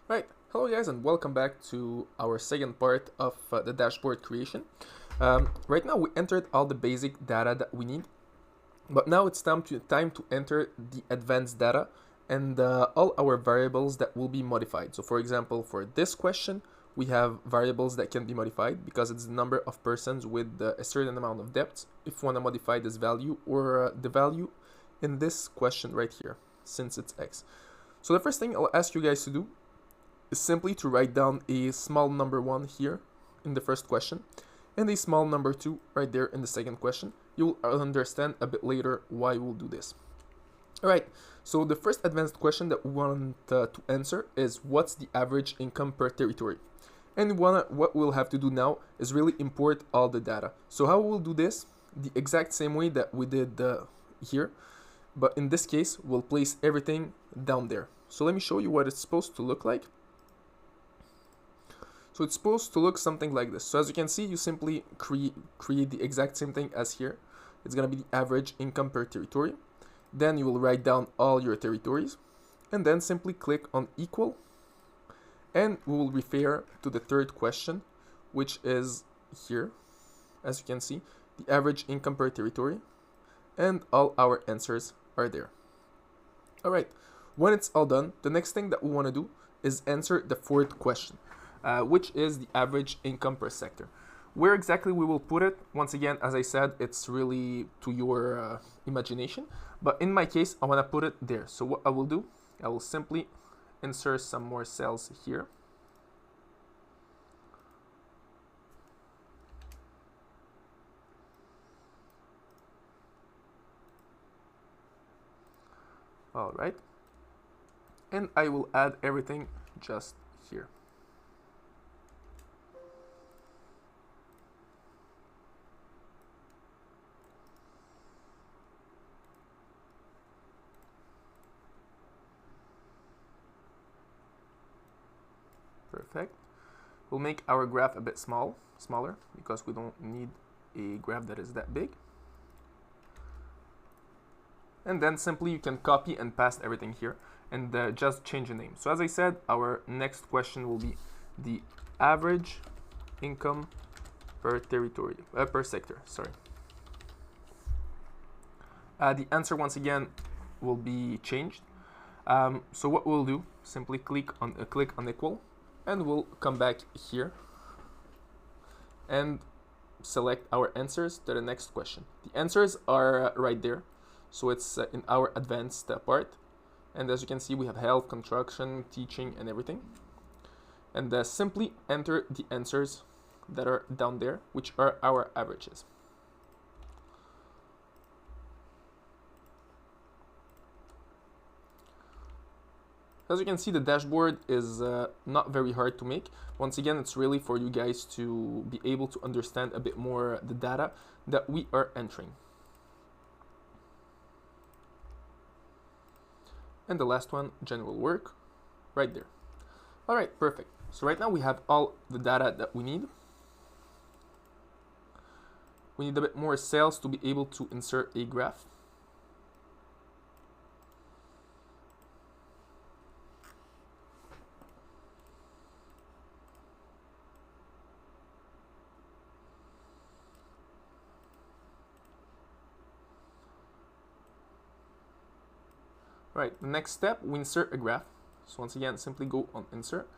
Right, hello guys and welcome back to our second part of the dashboard creation. Right now we entered all the basic data that we need, but now it's time to enter the advanced data and all our variables that will be modified. So for example, for this question, we have variables that can be modified because it's the number of persons with a certain amount of depth. If we want to modify this value or the value in this question right here, since it's x. So the first thing I'll ask you guys to do is simply to write down a small number 1 here in the first question and a small number 2 right there in the second question. You'll understand a bit later why we'll do this. Alright, so the first advanced question that we want to answer is what's the average income per territory? And what we'll have to do now is really import all the data. So how we'll do this? The exact same way that we did here, but in this case we'll place everything down there. So let me show you what it's supposed to look like. So it's supposed to look something like this. So as you can see, you simply create the exact same thing as here. It's going to be the average income per territory. Then you will write down all your territories and then simply click on equal. And we will refer to the third question, which is here. As you can see, the average income per territory and all our answers are there. All right, when it's all done, the next thing that we want to do is answer the fourth question. Which is the average income per sector. Where exactly we will put it, once again, as I said, it's really to your imagination. But in my case, I want to put it there. So what I will do, I will simply insert some more cells here. All right. And I will add everything just here. Perfect. We'll make our graph a bit smaller because we don't need a graph that is that big. And then simply you can copy and paste everything here and just change the name. So as I said, our next question will be the average income per territory, per sector, sorry. The answer once again will be changed. So what we'll do, simply click on equal, and we'll come back here and select our answers to the next question. The answers are right there. So it's in our advanced part. And as you can see, we have health, construction, teaching, and everything. And simply enter the answers that are down there, which are our averages. As you can see, the dashboard is not very hard to make. Once again, it's really for you guys to be able to understand a bit more the data that we are entering. And the last one, general work, right there. All right, perfect. So right now we have all the data that we need. We need a bit more cells to be able to insert a graph. Right, the next step, we insert a graph. So once again, simply go on insert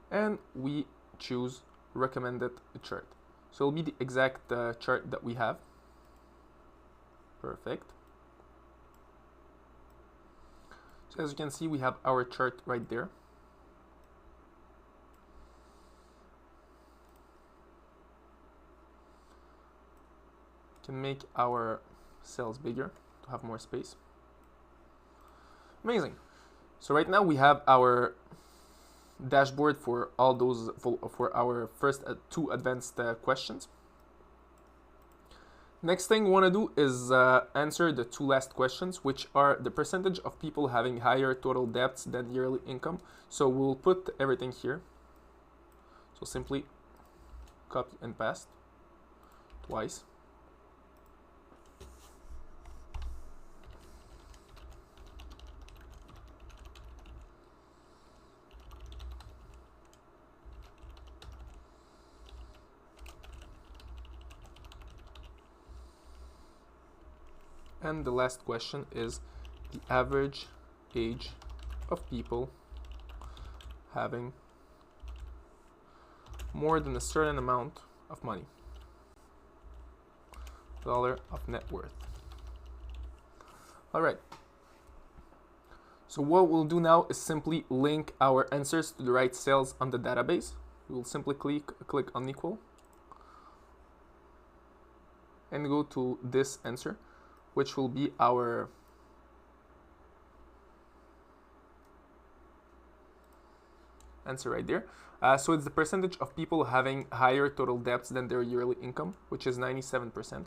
and we choose recommended chart. So it'll be the exact chart that we have. Perfect. So as you can see, we have our chart right there. Can make our cells bigger to have more space. Amazing. So right now we have our dashboard for all those for our first two advanced questions. Next thing we want to do is answer the two last questions, which are the percentage of people having higher total debts than yearly income. So we'll put everything here. So simply copy and paste twice. And the last question is the average age of people having more than a certain amount of money, dollar of net worth. All right. So what we'll do now is simply link our answers to the right cells on the database. We will simply click on equal and go to this answer, which will be our answer right there. So it's the percentage of people having higher total debts than their yearly income, which is 97%.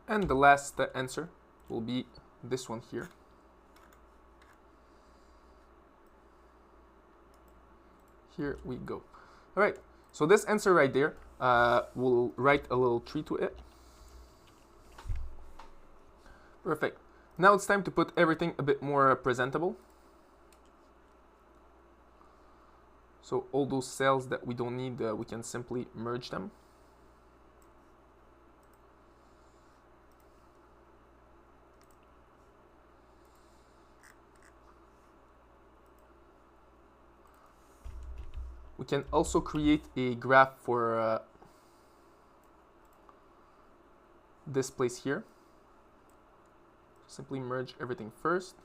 And the last answer will be this one here. Here we go. All right, so this answer right there, we'll write a little tree to it. Perfect. Now it's time to put everything a bit more presentable. So all those cells that we don't need, we can simply merge them. We can also create a graph for this place here. Simply merge everything first.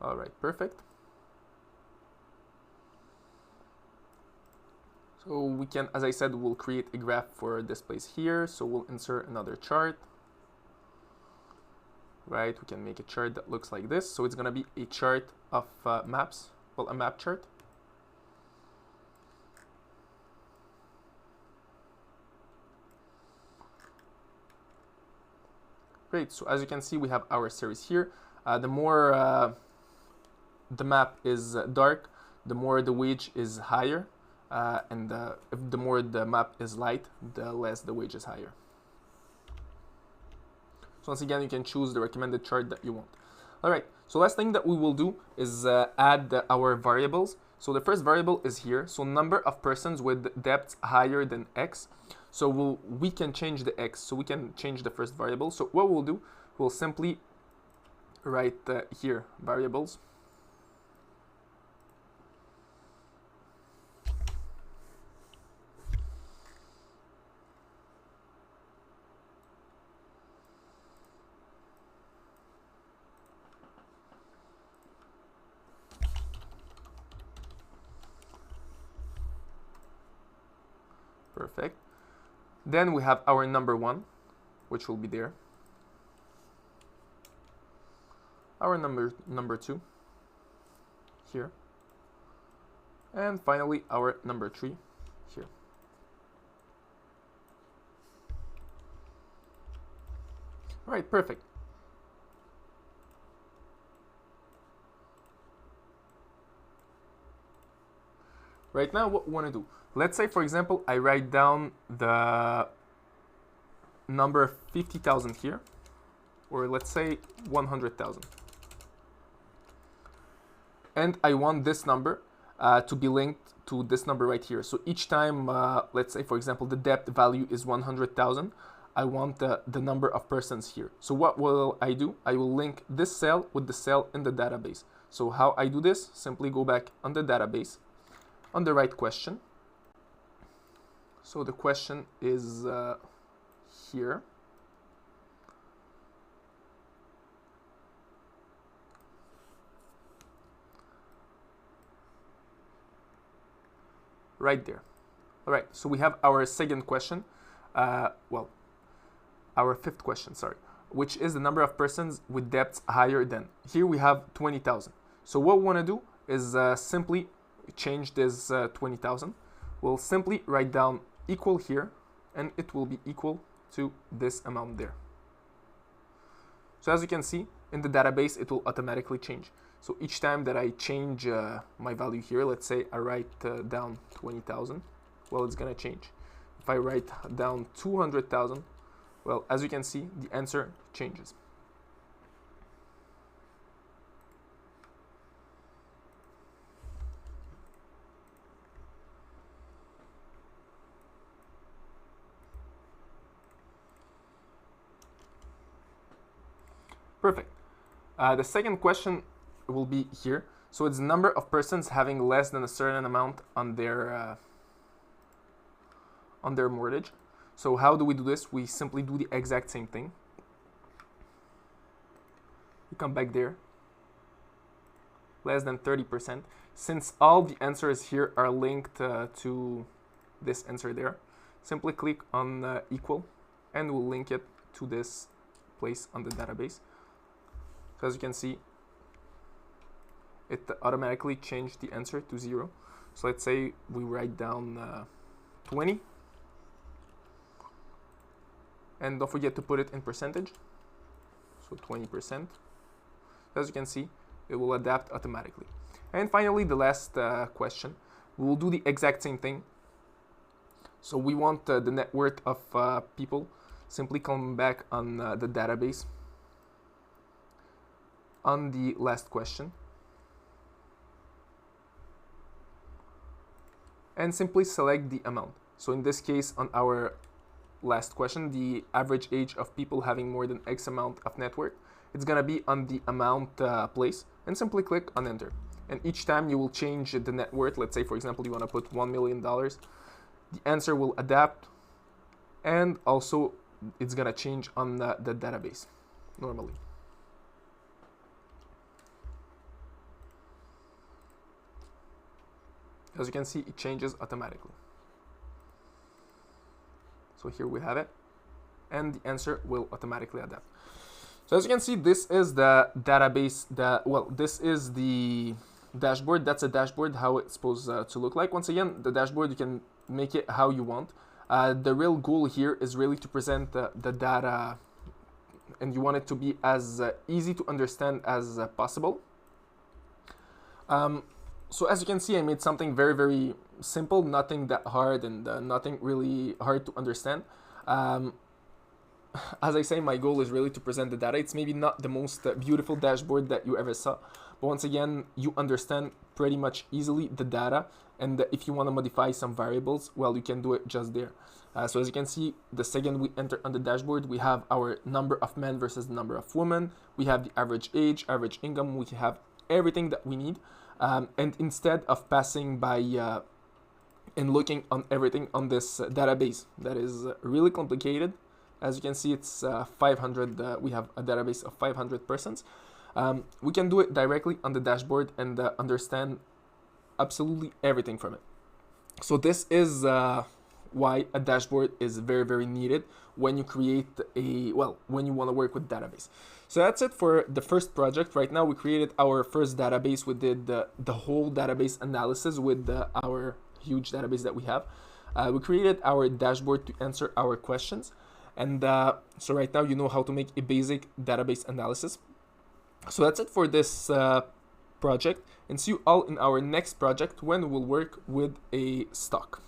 All right, perfect. So we can, as I said, we'll create a graph for this place here. So we'll insert another chart. Right, we can make a chart that looks like this. So it's gonna be a chart of maps, well, a map chart. Great, so as you can see, we have our series here. The more the map is dark, the more the wage is higher, and the more the map is light, the less the wage is higher. So once again, you can choose the recommended chart that you want. All right, so last thing that we will do is add our variables. So the first variable is here. So number of persons with debts higher than X. So we can change the X. So we can change the first variable. So what we'll do, we'll simply write here variables. Perfect. Then we have our number 1, which will be there. Our number 2 here. And finally our number 3 here. All right, perfect. Right now, what we want to do, let's say, for example, I write down the number 50,000 here, or let's say 100,000. And I want this number to be linked to this number right here. So each time, let's say, for example, the debt value is 100,000, I want the number of persons here. So what will I do? I will link this cell with the cell in the database. So how I do this? Simply go back on the database, on the right question. So the question is here. Right there. All right, so we have our second question. Well, our fifth question, sorry, which is the number of persons with debts higher than. Here we have 20,000. So what we want to do is simply change this 20,000. We'll simply write down equal here, and it will be equal to this amount there. So as you can see, in the database, it will automatically change. So each time that I change my value here, let's say I write down 20,000, well, it's gonna change. If I write down 200,000, well, as you can see, the answer changes. Perfect. The second question will be here. So it's the number of persons having less than a certain amount on their mortgage. So how do we do this? We simply do the exact same thing. We come back there. Less than 30%. Since all the answers here are linked to this answer there, simply click on equal and we'll link it to this place on the database. So as you can see, it automatically changed the answer to 0. So let's say we write down 20. And don't forget to put it in percentage. So 20%. As you can see, it will adapt automatically. And finally, the last question. We will do the exact same thing. So we want the net worth of people. Simply come back on the database on the last question. And simply select the amount. So in this case, on our last question, the average age of people having more than X amount of net worth, it's gonna be on the amount place, and simply click on enter. And each time you will change the net worth, let's say for example you want to put $1 million, the answer will adapt, and also it's gonna change on the database normally. As you can see, it changes automatically. So here we have it, and the answer will automatically adapt. So as you can see, this is the database, this is the dashboard. That's a dashboard, how it's supposed to look like. Once again, the dashboard, you can make it how you want. The real goal here is really to present the data, and you want it to be as easy to understand as possible. So as you can see, I made something very, very simple, nothing that hard, and nothing really hard to understand. As I say, my goal is really to present the data. It's maybe not the most beautiful dashboard that you ever saw, but once again, you understand pretty much easily the data, and if you want to modify some variables, well, you can do it just there. So as you can see, the second we enter on the dashboard, we have our number of men versus the number of women. We have the average age, average income. We have everything that we need. And instead of passing by and looking on everything on this database that is really complicated, as you can see, it's 500. We have a database of 500 persons. We can do it directly on the dashboard and understand absolutely everything from it. So this is why a dashboard is very, very needed when you create when you want to work with database. So that's it for the first project. Right now we created our first database. We did the whole database analysis with our huge database that we have. We created our dashboard to answer our questions. And so right now you know how to make a basic database analysis. So that's it for this project, and see you all in our next project when we'll work with a stock.